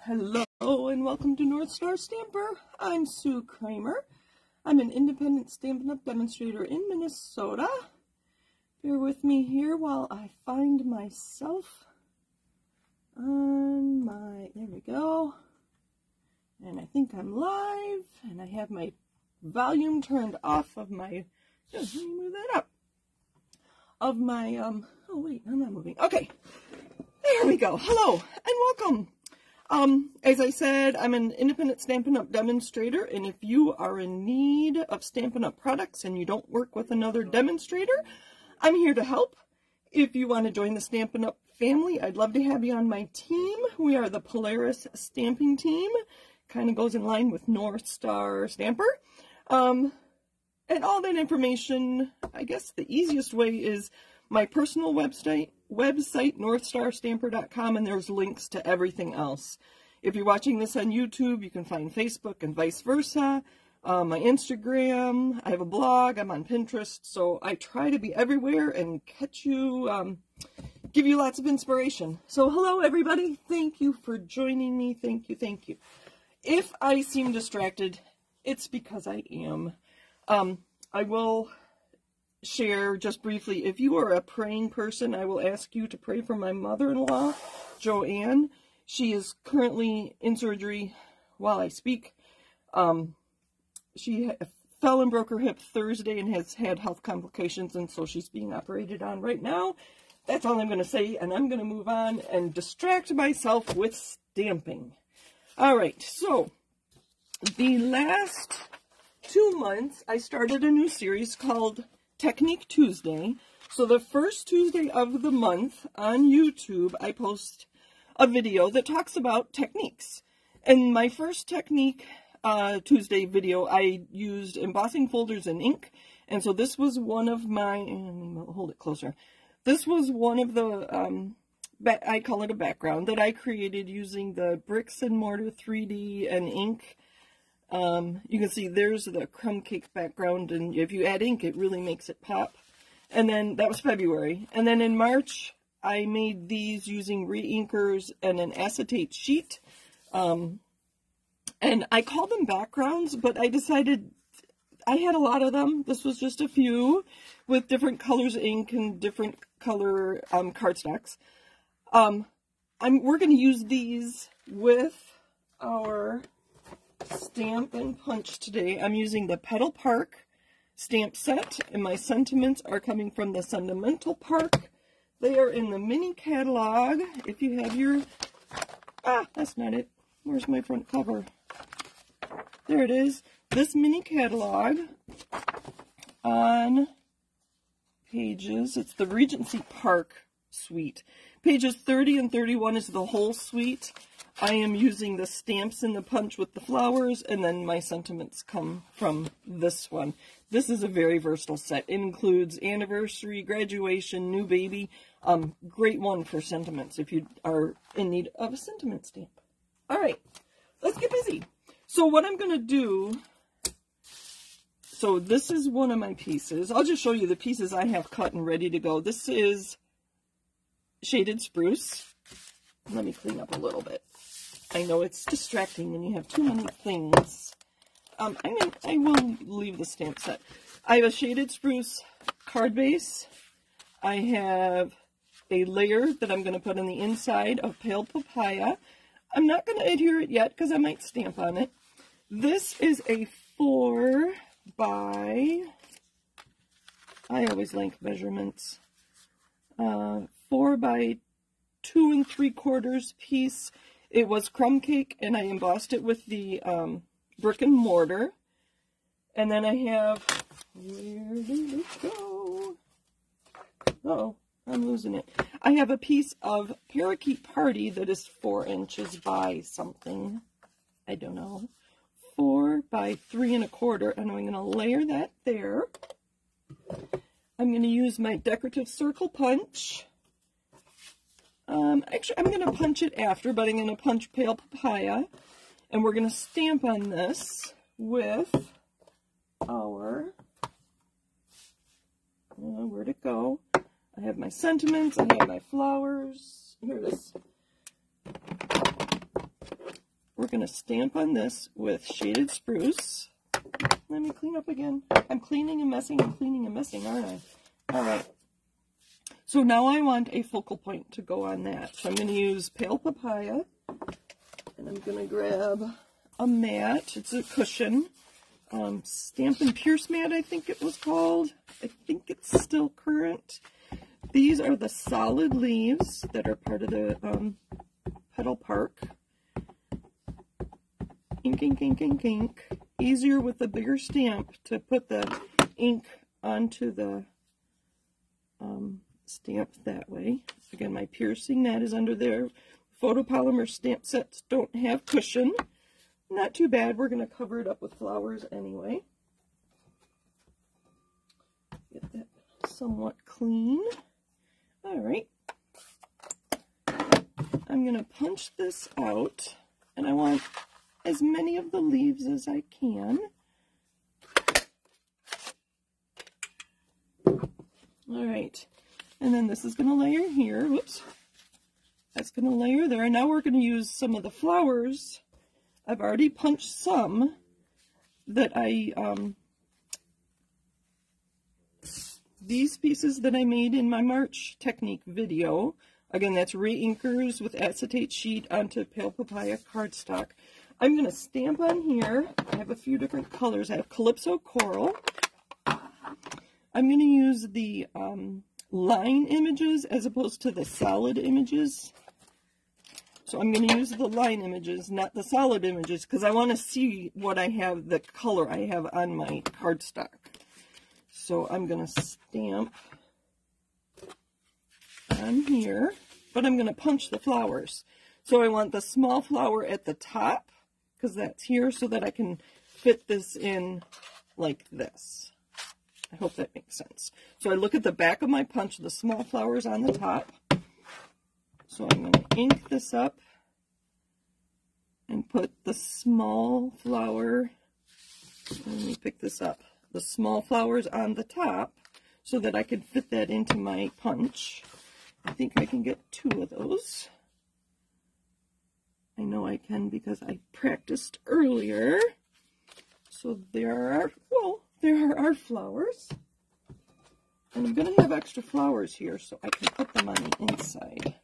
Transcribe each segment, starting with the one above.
Hello and welcome to North Star Stamper. I'm Sue Kramer. I'm an independent Stampin' Up! Demonstrator in Minnesota. Bear with me here while I find myself on my, there we go. And I think I'm live and I have my volume turned off of my, let me move that up. Of my, oh wait, I'm not moving. Okay, there we go. Hello and welcome. As I said, I'm an independent Stampin' Up! Demonstrator, and if you are in need of Stampin' Up! Products and you don't work with another demonstrator, I'm here to help. If you want to join the Stampin' Up! Family, I'd love to have you on my team. We are the Polaris Stamping Team. Kind of goes in line with North Star Stamper. And all that information, I guess the easiest way is my personal website, northstarstamper.com, and there's links to everything else. If you're watching this on YouTube, you can find Facebook and vice versa. My Instagram, I have a blog, I'm on Pinterest, so I try to be everywhere and catch you, give you lots of inspiration. So hello everybody, thank you for joining me, thank you. If I seem distracted, it's because I am. I will share just briefly, if you are a praying person, I will ask you to pray for my mother-in-law, Joanne. She is currently in surgery while I speak. She fell and broke her hip Thursday and has had health complications, and so she's being operated on right now. That's all I'm going to say, and I'm going to move on and distract myself with stamping. All right, so the last 2 months, I started a new series called Technique Tuesday. So the first Tuesday of the month on YouTube, I post a video that talks about techniques. And my first Technique Tuesday video, I used embossing folders and ink. And so this was one of my, hold it closer. This was one of the, I call it a background, that I created using the Bricks and Mortar 3D and ink. You can see there's the Crumb Cake background, and if you add ink, it really makes it pop. And then that was February. And then in March, I made these using re-inkers and an acetate sheet. And I call them backgrounds, but I decided I had a lot of them. This was just a few with different colors of ink and different color cardstocks. We're going to use these with our Stamp and Punch today. I'm using the Petal Park stamp set, and my sentiments are coming from the Sentimental Park. They are in the mini catalog. If you have your, that's not it. Where's my front cover? There it is. This mini catalog on pages, it's the Regency Park suite. Pages 30 and 31 is the whole suite. I am using the stamps in the punch with the flowers, and then my sentiments come from this one. This is a very versatile set. It includes anniversary, graduation, new baby. Great one for sentiments if you are in need of a sentiment stamp. All right, let's get busy. So what I'm going to do, so this is one of my pieces. I'll just show you the pieces I have cut and ready to go. This is Shaded Spruce. Let me clean up a little bit. I know it's distracting when you have too many things. I will leave the stamp set. I have a Shaded Spruce card base. I have a layer that I'm going to put on the inside of Pale Papaya. I'm not going to adhere it yet because I might stamp on it. This is a 4 by, I always like measurements, 4 by 2 3/4 piece. It was Crumb Cake, and I embossed it with the Brick and Mortar. And then I have, where did it go? Uh-oh, I'm losing it. I have a piece of Parakeet Party that is 4 inches by something. I don't know. 4 by 3 1/4, and I'm going to layer that there. I'm going to use my decorative circle punch. Actually, I'm going to punch it after, but I'm going to punch Pale Papaya, and we're going to stamp on this with our, where'd it go? I have my sentiments, I have my flowers, here it is. we're going to stamp on this with Shaded Spruce. Let me clean up again. I'm cleaning and messing and cleaning and messing, aren't I? All right. So now I want a focal point to go on that. So I'm going to use Pale Papaya, and I'm going to grab a mat. It's a cushion. Stampin' Pierce mat, I think it was called. I think it's still current. These are the solid leaves that are part of the Petal Park. Ink, ink, ink, ink, ink. Easier with the bigger stamp to put the ink onto the stamp that way. Again, my piercing mat is under there. Photopolymer stamp sets don't have cushion. Not too bad. We're going to cover it up with flowers anyway. Get that somewhat clean. All right. I'm going to punch this out, and I want as many of the leaves as I can. All right. And then this is going to layer here. Whoops. That's going to layer there. And now we're going to use some of the flowers. I've already punched some that these pieces that I made in my March technique video. Again, that's re-inkers with acetate sheet onto Pale Papaya cardstock. I'm going to stamp on here. I have a few different colors. I have Calypso Coral. I'm going to use the line images as opposed to the solid images. So I'm going to use the line images, not the solid images, because I want to see what I have, the color I have on my cardstock. So I'm going to stamp on here, but I'm going to punch the flowers. So I want the small flower at the top, because that's here, so that I can fit this in like this. I hope that makes sense. So I look at the back of my punch, the small flowers on the top. So I'm going to ink this up and put the small flower, let me pick this up, the small flowers on the top so that I can fit that into my punch. I think I can get 2 of those. I know I can because I practiced earlier. So there are, well, there are our flowers. And I'm going to have extra flowers here so I can put them on the inside.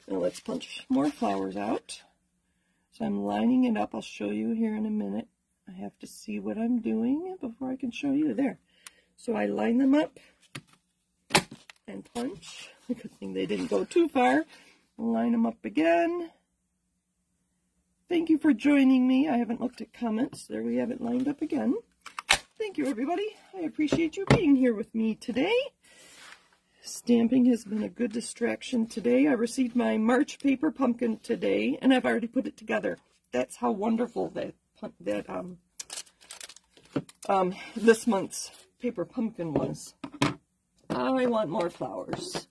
Now let's punch more flowers out. So I'm lining it up. I'll show you here in a minute. I have to see what I'm doing before I can show you. There. So I line them up and punch. Good thing they didn't go too far. Line them up again. Thank you for joining me. I haven't looked at comments. There we have it lined up again. Thank you, everybody. I appreciate you being here with me today. Stamping has been a good distraction today. I received my March paper pumpkin today, and I've already put it together. That's how wonderful that this month's paper pumpkin was. I want more flowers.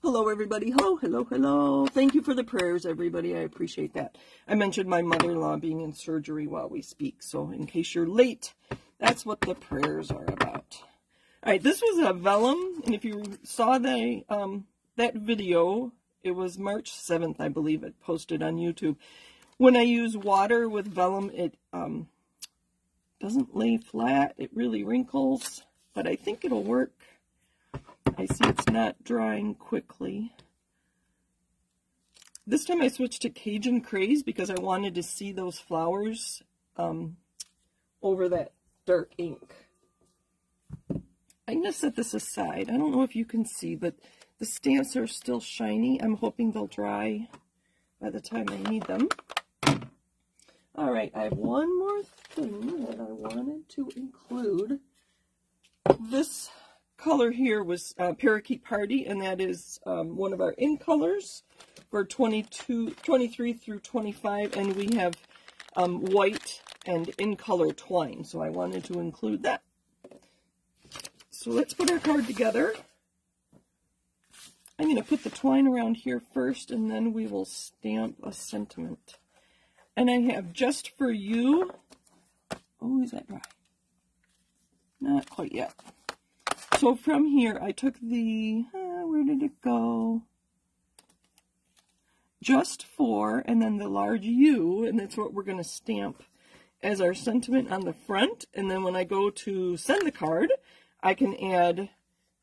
Hello, everybody. Hello, hello, hello. Thank you for the prayers, everybody. I appreciate that. I mentioned my mother-in-law being in surgery while we speak, so in case you're late, that's what the prayers are about. All right, this was a vellum, and if you saw that video, it was March 7th, I believe it posted on YouTube. When I use water with vellum, it doesn't lay flat. It really wrinkles, but I think it'll work. I see it's not drying quickly. This time I switched to Cajun Craze because I wanted to see those flowers over that dark ink. I'm going to set this aside. I don't know if you can see, but the stamps are still shiny. I'm hoping they'll dry by the time I need them. All right, I have one more thing that I wanted to include. This color here was Parakeet Party, and that is one of our in colors for 23 through 25, and we have white and in color twine, so I wanted to include that. So let's put our card together. I'm going to put the twine around here first, and then we will stamp a sentiment. And I have Just For You. Oh, is that dry? Not quite yet. So from here, I took the, where did it go? just for, and then the large U, and that's what we're going to stamp as our sentiment on the front. And then when I go to send the card, I can add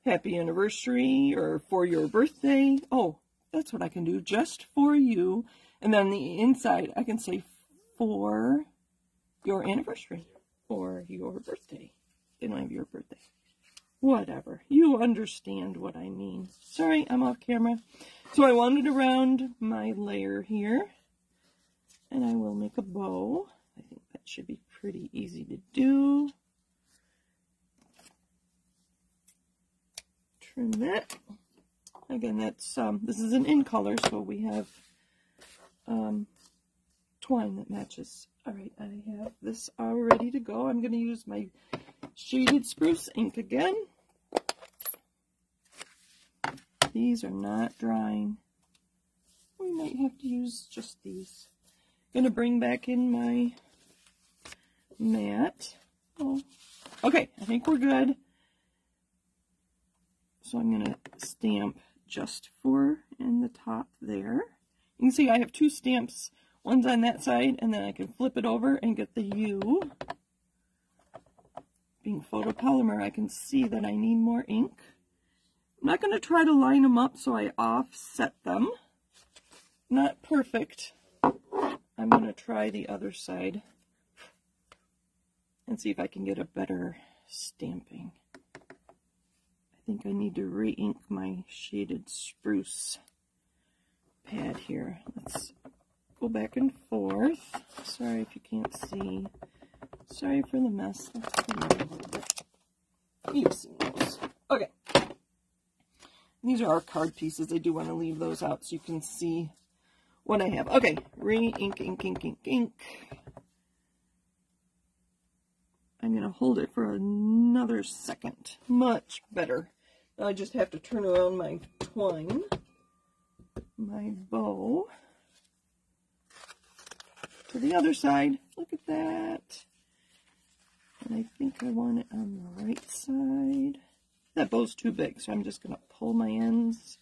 happy anniversary or for your birthday. Oh, that's what I can do, just for you. And then the inside, I can say for your anniversary or your birthday. They don't have your birthday. Whatever. You understand what I mean. Sorry, I'm off camera. So I wanted to round my layer here. And I will make a bow. I think that should be pretty easy to do. Trim that. Again, that's this is an in color, so we have twine that matches. All right, I have this all ready to go. I'm going to use my Shaded Spruce ink again. These are not drying. We might have to use just these. I'm going to bring back in my mat. Oh. Okay, I think we're good. So I'm going to stamp just for in the top there. You can see I have two stamps. One's on that side, and then I can flip it over and get the U. Being photopolymer, I can see that I need more ink. I'm not going to try to line them up so I offset them. Not perfect. I'm going to try the other side and see if I can get a better stamping. I think I need to re-ink my Shaded Spruce pad here. Let's go back and forth. Sorry if you can't see. Sorry for the mess. Let's clean it a little bit. You've seen those. Okay. These are our card pieces. I do want to leave those out so you can see what I have. Okay, re-ink, ink, ink, ink, ink. I'm going to hold it for another second. Much better. Now I just have to turn around my twine, my bow, to the other side. Look at that. And I think I want it on the right side. That bow's too big, so I'm just going to pull my ends.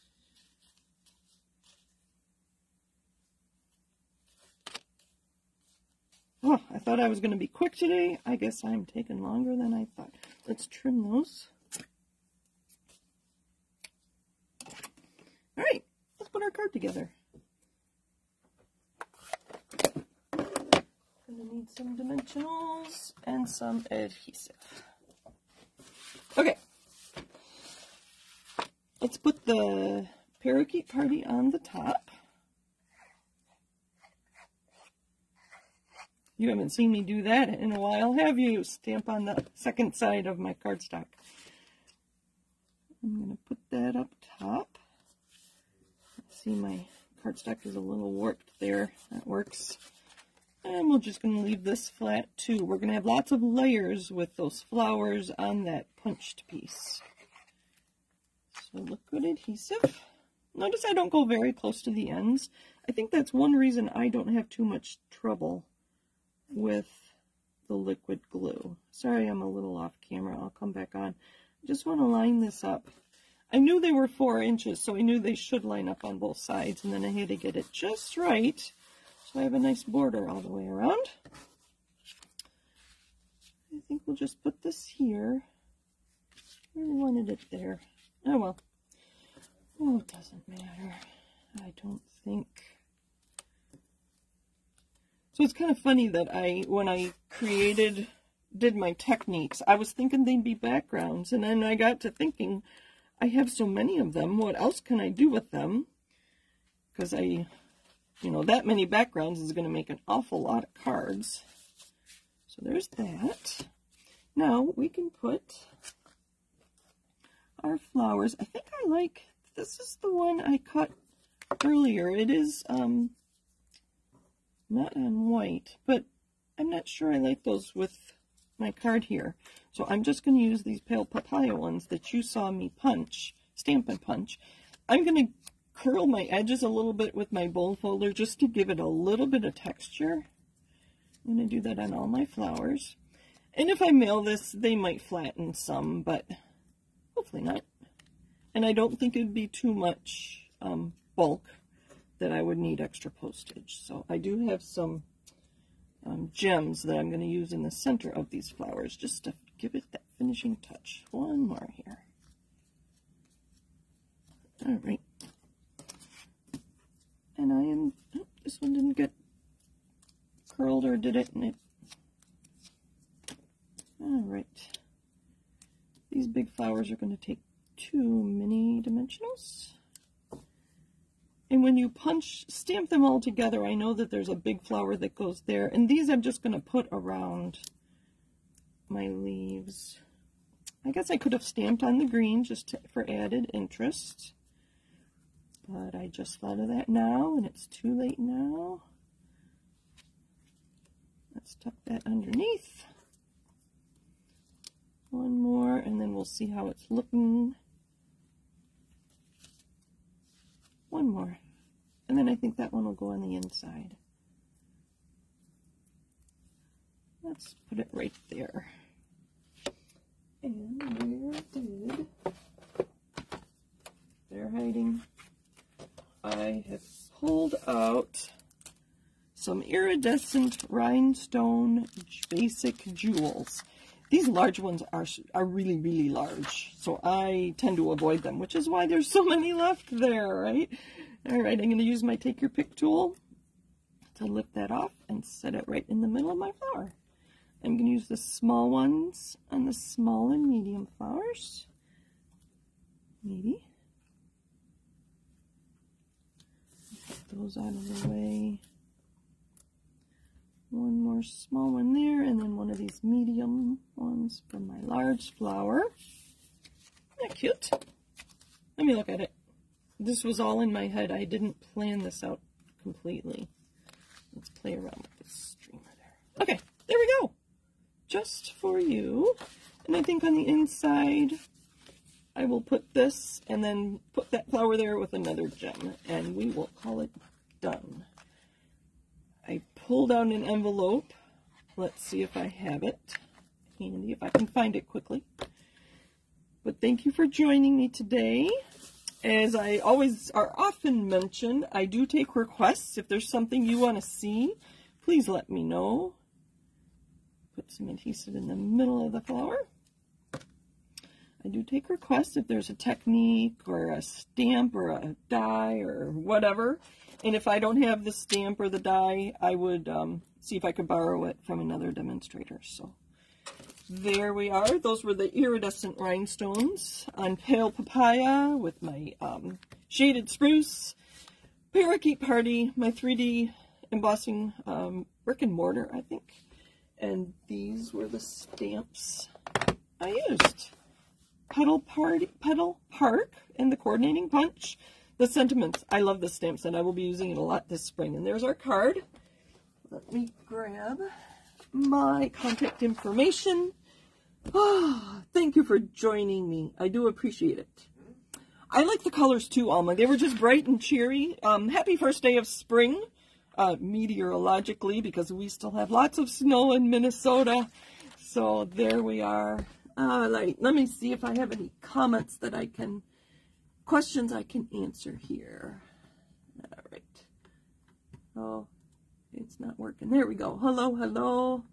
Oh, I thought I was going to be quick today. I guess I'm taking longer than I thought. Let's trim those. All right, let's put our card together. Gonna need some dimensionals and some adhesive. Okay. Let's put the Parakeet Party on the top. You haven't seen me do that in a while, have you? Stamp on the second side of my cardstock. I'm going to put that up top. See, my cardstock is a little warped there. That works. And we're just going to leave this flat too. We're going to have lots of layers with those flowers on that punched piece. So liquid adhesive. Notice I don't go very close to the ends. I think that's one reason I don't have too much trouble with the liquid glue. Sorry, I'm a little off camera. I'll come back on. I just want to line this up. I knew they were 4 inches, so I knew they should line up on both sides, and then I had to get it just right, so I have a nice border all the way around. I think we'll just put this here. I really wanted it there. Oh well. Oh, it doesn't matter. I don't think. So it's kind of funny that when I did my techniques, I was thinking they'd be backgrounds, and then I got to thinking, I have so many of them, what else can I do with them? Because that many backgrounds is going to make an awful lot of cards. So there's that. Now we can put our flowers. I think I like, this is the one I cut earlier. It is not on white, but I'm not sure I like those with my card here. So I'm just going to use these pale papaya ones that you saw me stamp and punch. I'm going to curl my edges a little bit with my bowl folder just to give it a little bit of texture. I'm going to do that on all my flowers. And if I mail this, they might flatten some, but hopefully not. And I don't think it'd be too much bulk that I would need extra postage. So I do have some gems that I'm going to use in the center of these flowers just to give it that finishing touch. One more here. All right. And I am, oh, this one didn't get curled, or did it? All right. These big flowers are going to take 2 mini dimensionals. And when you stamp them all together, I know that there's a big flower that goes there. And these I'm just going to put around my leaves. I guess I could have stamped on the green just for added interest. But I just thought of that now, and it's too late now. Let's tuck that underneath. One more, and then we'll see how it's looking. One more, and then I think that one will go on the inside. Let's put it right there. And where did, they're hiding. I have pulled out some iridescent rhinestone basic jewels. These large ones are really, really large, so I tend to avoid them, which is why there's so many left there, right? All right, I'm going to use my Take Your Pick tool to lift that off and set it right in the middle of my flower. I'm going to use the small ones on the small and medium flowers. Maybe. Get those out of the way. One more small one there, and then one of these medium ones for my large flower. Isn't that cute? Let me look at it. This was all in my head. I didn't plan this out completely. Let's play around with this streamer there. Okay, there we go. Just for you. And I think on the inside, I will put this and then put that flower there with another gem, and we will call it done. I pulled out an envelope. Let's see if I have it handy, if I can find it quickly. But thank you for joining me today. As I often mention, I do take requests. If there's something you want to see, please let me know. Put some adhesive in the middle of the flower. I do take requests if there's a technique or a stamp or a die or whatever. And if I don't have the stamp or the die, I would see if I could borrow it from another demonstrator. So there we are. Those were the iridescent rhinestones on Pale Papaya with my Shaded Spruce, Parakeet Party, my 3D embossing Brick and Mortar, I think. And these were the stamps I used. Petal Park and the coordinating punch. The sentiments. I love this stamp set. I will be using it a lot this spring. And there's our card. Let me grab my contact information. Oh, thank you for joining me. I do appreciate it. I like the colors too, Alma. They were just bright and cheery. Happy first day of spring, meteorologically, because we still have lots of snow in Minnesota. So there we are. Let me see if I have any comments that I can... questions I can answer here. All right. Oh, it's not working. There we go. Hello, hello.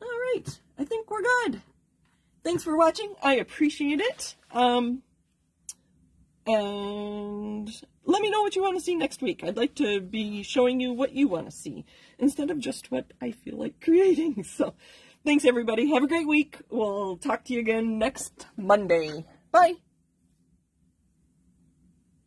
All right. I think we're good. Thanks for watching. I appreciate it. And let me know what you want to see next week. I'd like to be showing you what you want to see instead of just what I feel like creating. So thanks, everybody. Have a great week. We'll talk to you again next Monday. Bye.